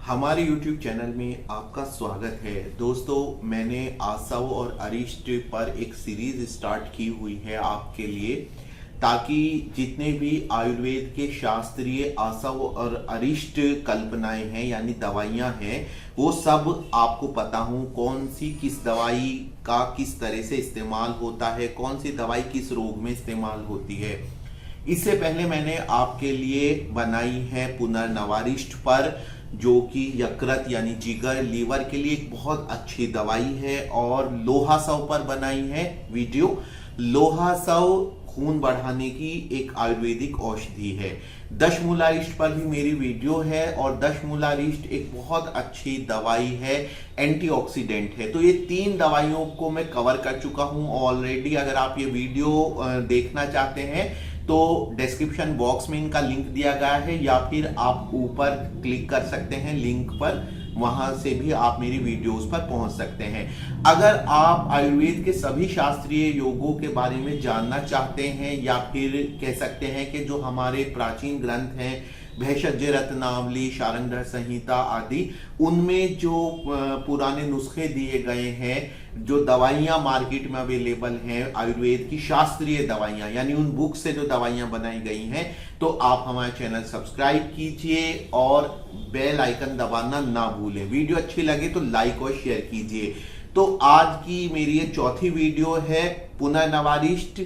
हमारे YouTube channel में आपका स्वागत है। दोस्तों, मैंने आसव और अरिष्ट पर एक सीरीज स्टार्ट की हुई है आपके लिए, ताकि जितने भी आयुर्वेद के शास्त्रीय आसव और अरिष्ट कल्पनाएं हैं यानी दवाइयां हैं, वो सब आपको पता हो कौन सी किस दवाई का किस तरह से इस्तेमाल होता है, कौन सी दवाई किस रोग में इस्तेमाल होती है। इससे पहले मैंने आपके लिए बनाई है पुनर्नवारिष्ट पर, जो कि यकृत यानी जिगर लीवर के लिए एक बहुत अच्छी दवाई है, और लोहासव पर बनाई है वीडियो। लोहासव खून बढ़ाने की एक आयुर्वेदिक औषधि है। दशमूलारिष्ट पर भी मेरी वीडियो है, और दशमूलारिष्ट एक बहुत अच्छी दवाई है, एंटीऑक्सीडेंट है। तो ये तीन दवाइयों को मैं कवर कर चुका हूं ऑलरेडी। अगर आप ये वीडियो देखना चाहते हैं तो डिस्क्रिप्शन बॉक्स में इनका लिंक दिया गया है, या फिर आप ऊपर क्लिक कर सकते हैं लिंक पर, वहां से भी आप मेरी वीडियोस पर पहुंच सकते हैं। अगर आप आयुर्वेद के सभी शास्त्रीय योगों के बारे में जानना चाहते हैं, या फिर कह सकते हैं कि जो हमारे प्राचीन ग्रंथ हैं, भेषज रत्नावली, शार्ंगधर संहिता आदि, उनमें जो पुराने नुस्खे दिए गए हैं, जो दवाइयां मार्केट में अवेलेबल हैं, आयुर्वेद की शास्त्रीय दवाइयां यानी उन बुक से जो दवाइयां बनाई गई हैं, तो आप हमारे चैनल सब्सक्राइब कीजिए और बेल आइकन दबाना ना भूलें। वीडियो अच्छी लगे तो लाइक और शेयर कीजिए। तो आज की मेरी ये चौथी वीडियो है पुनर्नवारिष्ट,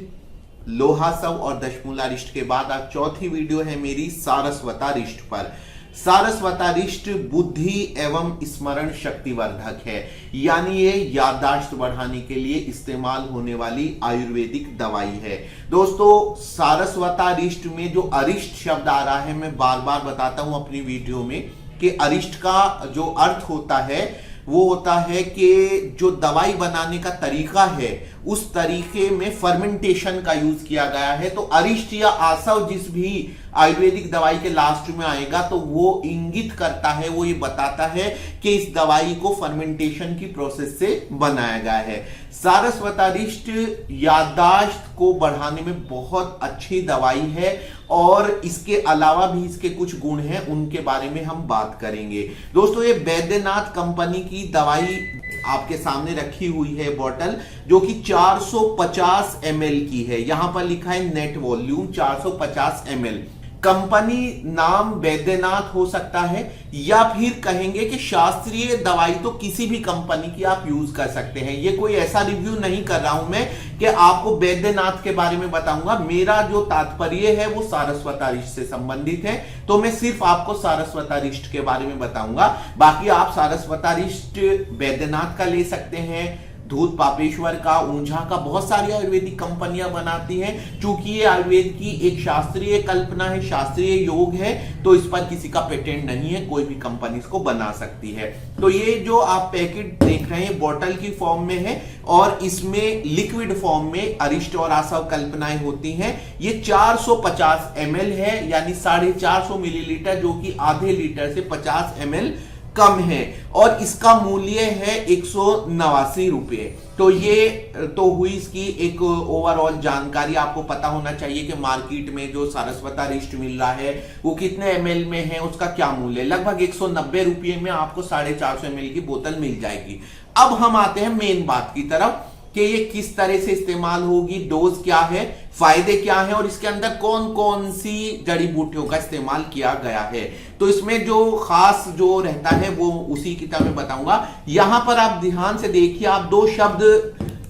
लोहासव और दशमूलारिष्ट के बाद आज चौथी वीडियो है मेरी सारस्वतारिष्ट पर। सारस्वतारिष्ट बुद्धि एवं स्मरण शक्तिवर्धक है, यानी ये याददाश्त बढ़ाने के लिए इस्तेमाल होने वाली आयुर्वेदिक दवाई है। दोस्तों, सारस्वतारिष्ट में जो अरिष्ट शब्द आ रहा है, मैं बार बार बताता हूं अपनी वीडियो में कि अरिष्ट का जो अर्थ होता है वो होता है कि जो दवाई बनाने का तरीका है, उस तरीके में फर्मेंटेशन का यूज किया गया है। तो अरिष्ट या आसव जिस भी आयुर्वेदिक दवाई के लास्ट में आएगा, तो वो इंगित करता है, वो ये बताता है कि इस दवाई को फर्मेंटेशन की प्रोसेस से बनाया गया है। सारस्वतारिष्ट याददाश्त को बढ़ाने में बहुत अच्छी दवाई है, और इसके अलावा भी इसके कुछ गुण हैं, उनके बारे में हम बात करेंगे। दोस्तों, ये वैद्यनाथ कंपनी की दवाई आपके सामने रखी हुई है बॉटल, जो कि 450 ml की है। यहां पर लिखा है नेट वॉल्यूम 450 ml। कंपनी नाम वैद्यनाथ हो सकता है, या फिर कहेंगे कि शास्त्रीय दवाई तो किसी भी कंपनी की आप यूज कर सकते हैं। ये कोई ऐसा रिव्यू नहीं कर रहा हूं मैं कि आपको वैद्यनाथ के बारे में बताऊंगा। मेरा जो तात्पर्य है वो सारस्वतारिष्ट से संबंधित है, तो मैं सिर्फ आपको सारस्वतारिष्ट के बारे में बताऊंगा। बाकी आप सारस्वतारिष्ट वैद्यनाथ का ले सकते हैं, धूत पापेश्वर का, ऊंझा का, बहुत सारी आयुर्वेदिक कंपनियां बनाती हैं। चूंकि ये आयुर्वेद की एक शास्त्रीय कल्पना है, शास्त्रीय योग है, तो इस पर किसी का पेटेंट नहीं है, कोई भी कंपनी इसको बना सकती है। तो ये जो आप पैकेट देख रहे हैं बोतल की फॉर्म में है, और इसमें लिक्विड फॉर्म में अरिष्ट और आसव कल्पनाएं होती हैं। ये 450 ml है, यानी 450 मिलीलीटर, जो कि आधे लीटर से 50 ml कम है, और इसका मूल्य है 189 रुपए। तो ये तो हुई इसकी एक ओवरऑल जानकारी। आपको पता होना चाहिए कि मार्केट में जो सारस्वतारिष्ट मिल रहा है वो कितने ml में है, उसका क्या मूल्य है। लगभग 190 रुपये में आपको 450 ml की बोतल मिल जाएगी। अब हम आते हैं मेन बात की तरफ कि ये किस तरह से इस्तेमाल होगी, डोज क्या है, फायदे क्या है, और इसके अंदर कौन कौन सी जड़ी बूटियों का इस्तेमाल किया गया है। तो इसमें जो खास जो रहता है वो उसी की तरह मैं बताऊंगा। यहां पर आप ध्यान से देखिए, आप दो शब्द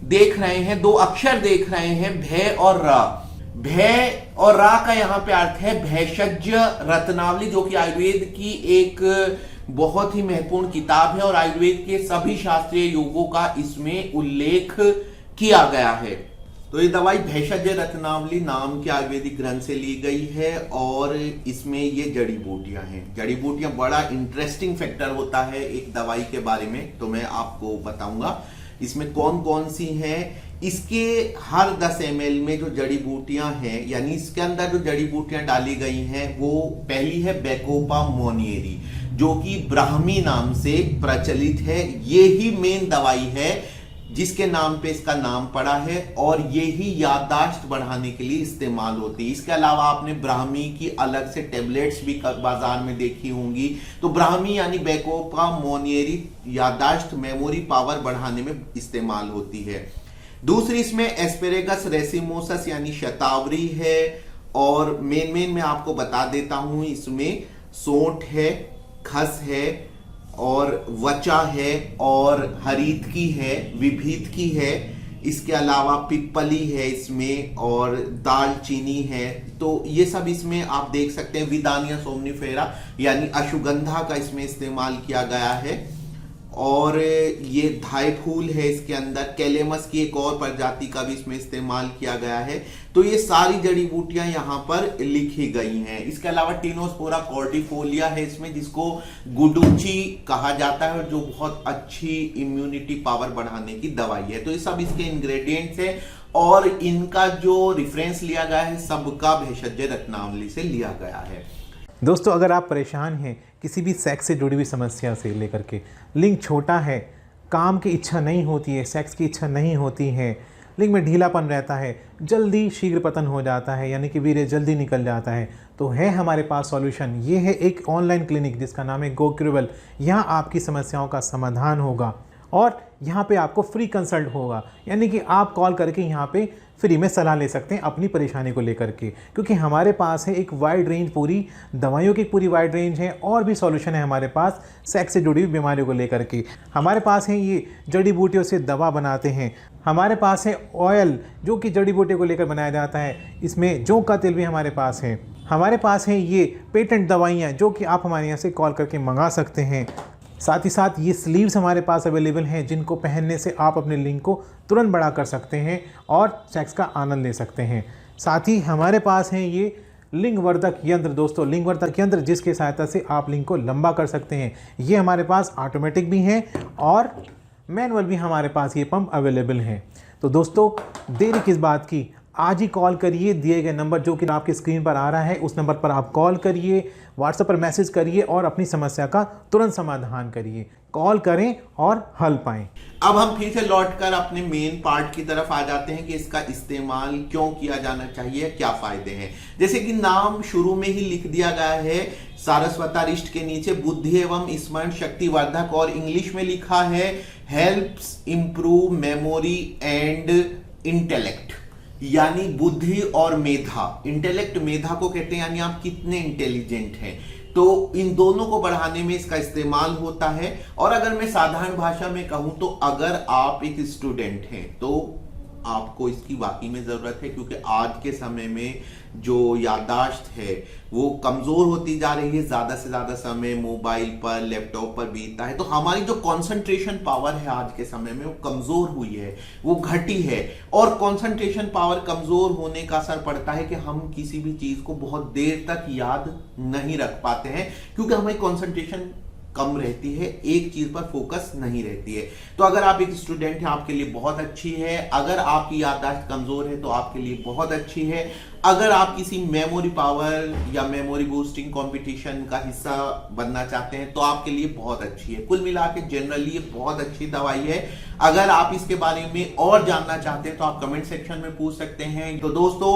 देख रहे हैं, दो अक्षर देख रहे हैं, भय और रा। भय और रा का यहां पे अर्थ है भेषज रत्नावली, जो कि आयुर्वेद की एक बहुत ही महत्वपूर्ण किताब है, और आयुर्वेद के सभी शास्त्रीय योगों का इसमें उल्लेख किया गया है। तो ये दवाई भेषज रत्नावली नाम के आयुर्वेदिक ग्रंथ से ली गई है, और इसमें ये जड़ी बूटियां हैं। जड़ी बूटियां बड़ा इंटरेस्टिंग फैक्टर होता है एक दवाई के बारे में, तो मैं आपको बताऊंगा इसमें कौन कौन सी हैं। इसके हर 10 ml में जो जड़ी बूटियां हैं, यानी इसके अंदर जो जड़ी बूटियां डाली गई हैं, वो पहली है बैकोपा मोनियरी, जो कि ब्राह्मी नाम से प्रचलित है। ये ही मेन दवाई है जिसके नाम पे इसका नाम पड़ा है, और ये ही याददाश्त बढ़ाने के लिए इस्तेमाल होती है। इसके अलावा आपने ब्राह्मी की अलग से टेबलेट्स भी बाजार में देखी होंगी। तो ब्राह्मी यानी बेकोपा मोनियरी याददाश्त मेमोरी पावर बढ़ाने में इस्तेमाल होती है। दूसरी इसमें एस्पेरेगस रेसिमोसस यानी शतावरी है, और मेन मैं आपको बता देता हूं, इसमें सोंठ है, खस है, और वचा है, और हरीतकी है, विभीतकी है, इसके अलावा पिपली है इसमें, और दालचीनी है। तो ये सब इसमें आप देख सकते हैं। विदानिया सोमनिफेरा यानी अश्वगंधा का इसमें इस्तेमाल किया गया है, और ये धाई फूल है इसके अंदर। कैलेमस की एक और प्रजाति का भी इसमें इस्तेमाल किया गया है। तो ये सारी जड़ी बूटियां यहाँ पर लिखी गई हैं। इसके अलावा टिनोस्पोरा कॉर्डिफोलिया है इसमें, जिसको गुडुची कहा जाता है, और जो बहुत अच्छी इम्यूनिटी पावर बढ़ाने की दवाई है। तो ये सब इसके इंग्रेडिएंट्स है, और इनका जो रेफरेंस लिया गया है सबका भेषज रत्नावली से लिया गया है। दोस्तों, अगर आप परेशान हैं किसी भी सेक्स से जुड़ी हुई समस्या से लेकर के, लिंग छोटा है, काम की इच्छा नहीं होती है, सेक्स की इच्छा नहीं होती है, लिंग में ढीलापन रहता है, जल्दी शीघ्र पतन हो जाता है, यानी कि वीर्य जल्दी निकल जाता है, तो है हमारे पास सॉल्यूशन। ये है एक ऑनलाइन क्लिनिक जिसका नाम है गोक्यूरेबल। यहाँ आपकी समस्याओं का समाधान होगा, और यहाँ पे आपको फ्री कंसल्ट होगा, यानी कि आप कॉल करके यहाँ पे फ्री में सलाह ले सकते हैं अपनी परेशानी को लेकर के, क्योंकि हमारे पास है एक वाइड रेंज, पूरी दवाइयों की पूरी वाइड रेंज है, और भी सॉल्यूशन है हमारे पास सेक्स से जुड़ी हुई बीमारियों को लेकर के। हमारे पास है ये जड़ी बूटियों से दवा बनाते हैं, हमारे पास है ऑयल जो कि जड़ी बूटियों को लेकर बनाया जाता है, इसमें जौ का तेल भी हमारे पास है, हमारे पास है ये पेटेंट दवाइयाँ जो कि आप हमारे यहाँ से कॉल करके मंगा सकते हैं। साथ ही साथ ये स्लीव्स हमारे पास अवेलेबल हैं, जिनको पहनने से आप अपने लिंग को तुरंत बड़ा कर सकते हैं और सेक्स का आनंद ले सकते हैं। साथ ही हमारे पास हैं ये लिंगवर्धक यंत्र। दोस्तों, लिंगवर्धक यंत्र जिसकी सहायता से आप लिंग को लंबा कर सकते हैं। ये हमारे पास ऑटोमेटिक भी हैं और मैनुअल भी हमारे पास ये पंप अवेलेबल हैं। तो दोस्तों, देरी किस बात की, आज ही कॉल करिए। दिए गए नंबर जो कि आपकी स्क्रीन पर आ रहा है, उस नंबर पर आप कॉल करिए, व्हाट्सएप पर मैसेज करिए और अपनी समस्या का तुरंत समाधान करिए। कॉल करें और हल पाएं। अब हम फिर से लौटकर अपने मेन पार्ट की तरफ आ जाते हैं कि इसका इस्तेमाल क्यों किया जाना चाहिए, क्या फायदे हैं। जैसे कि नाम शुरू में ही लिख दिया गया है, सारस्वतारिष्ट के नीचे बुद्धि एवं स्मरण शक्ति वर्धक, और इंग्लिश में लिखा है helps improve memory and intellect, यानी बुद्धि और मेधा। इंटेलेक्ट मेधा को कहते हैं, यानी आप कितने इंटेलिजेंट हैं। तो इन दोनों को बढ़ाने में इसका इस्तेमाल होता है। और अगर मैं साधारण भाषा में कहूं तो अगर आप एक स्टूडेंट हैं तो आपको इसकी वाकई में जरूरत है, क्योंकि आज के समय में जो याददाश्त है वो कमजोर होती जा रही है। ज्यादा से ज्यादा समय मोबाइल पर, लैपटॉप पर बीतता है, तो हमारी जो कंसंट्रेशन पावर है आज के समय में वो कमजोर हुई है, वो घटी है। और कंसंट्रेशन पावर कमजोर होने का असर पड़ता है कि हम किसी भी चीज को बहुत देर तक याद नहीं रख पाते हैं, क्योंकि हमारी कंसंट्रेशन कम रहती है, एक चीज पर फोकस नहीं रहती है। तो अगर आप एक स्टूडेंट हैं आपके लिए बहुत अच्छी है। अगर आपकी याददाश्त कमजोर है तो आपके लिए बहुत अच्छी है। अगर आप किसी मेमोरी पावर या मेमोरी बूस्टिंग कंपटीशन का हिस्सा बनना चाहते हैं तो आपके लिए बहुत अच्छी है। कुल मिला के जनरली ये बहुत अच्छी दवाई है। अगर आप इसके बारे में और जानना चाहते हैं तो आप कमेंट सेक्शन में पूछ सकते हैं। तो दोस्तों,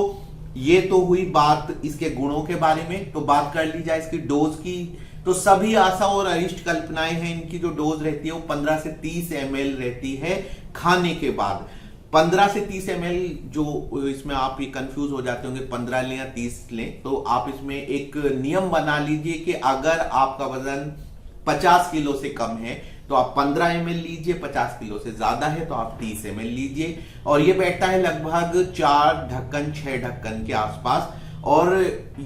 ये तो हुई बात इसके गुणों के बारे में। तो बात कर ली जाए इसकी डोज की। तो सभी आशा और अरिष्ट कल्पनाएं हैं, इनकी जो डोज रहती है वो 15 से 30 ml रहती है खाने के बाद। 15 से 30 ml, जो इसमें आप ये कंफ्यूज हो जाते होंगे 15 लें या 30 लें, तो आप इसमें एक नियम बना लीजिए कि अगर आपका वजन 50 किलो से कम है तो आप 15 ml लीजिए, 50 किलो से ज्यादा है तो आप 30 ml लीजिए। और ये बैठता है लगभग 4 ढक्कन 6 ढक्कन के आसपास, और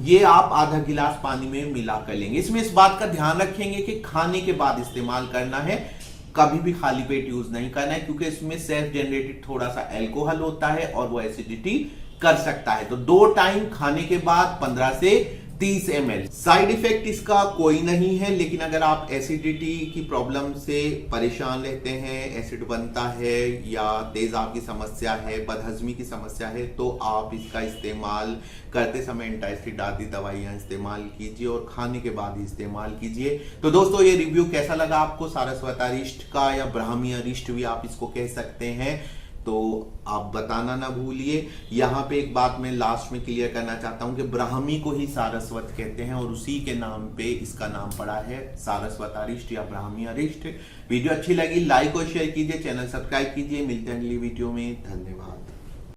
ये आप आधा गिलास पानी में मिला कर लेंगे। इसमें इस बात का ध्यान रखेंगे कि खाने के बाद इस्तेमाल करना है, कभी भी खाली पेट यूज नहीं करना है, क्योंकि इसमें सेल्फ जनरेटेड थोड़ा सा अल्कोहल होता है और वो एसिडिटी कर सकता है। तो 2 टाइम खाने के बाद 15 से 30 ml। साइड इफेक्ट इसका कोई नहीं है, लेकिन अगर आप एसिडिटी की प्रॉब्लम से परेशान रहते हैं, एसिड बनता है या तेजाब की समस्या है, बदहजमी की समस्या है, तो आप इसका इस्तेमाल करते समय एंटासिड आदि दवाइयां इस्तेमाल कीजिए और खाने के बाद ही इस्तेमाल कीजिए। तो दोस्तों ये रिव्यू कैसा लगा आपको सारस्वत अरिष्ट का, या ब्राह्मी अरिष्ट भी आप इसको कह सकते हैं, तो आप बताना ना भूलिए। यहाँ पे एक बात मैं लास्ट में क्लियर करना चाहता हूँ कि ब्राह्मी को ही सारस्वत कहते हैं और उसी के नाम पे इसका नाम पड़ा है सारस्वत अरिष्ट या ब्राह्मी अरिष्ट। वीडियो अच्छी लगी लाइक और शेयर कीजिए, चैनल सब्सक्राइब कीजिए। मिलते हैं अगली वीडियो में, धन्यवाद।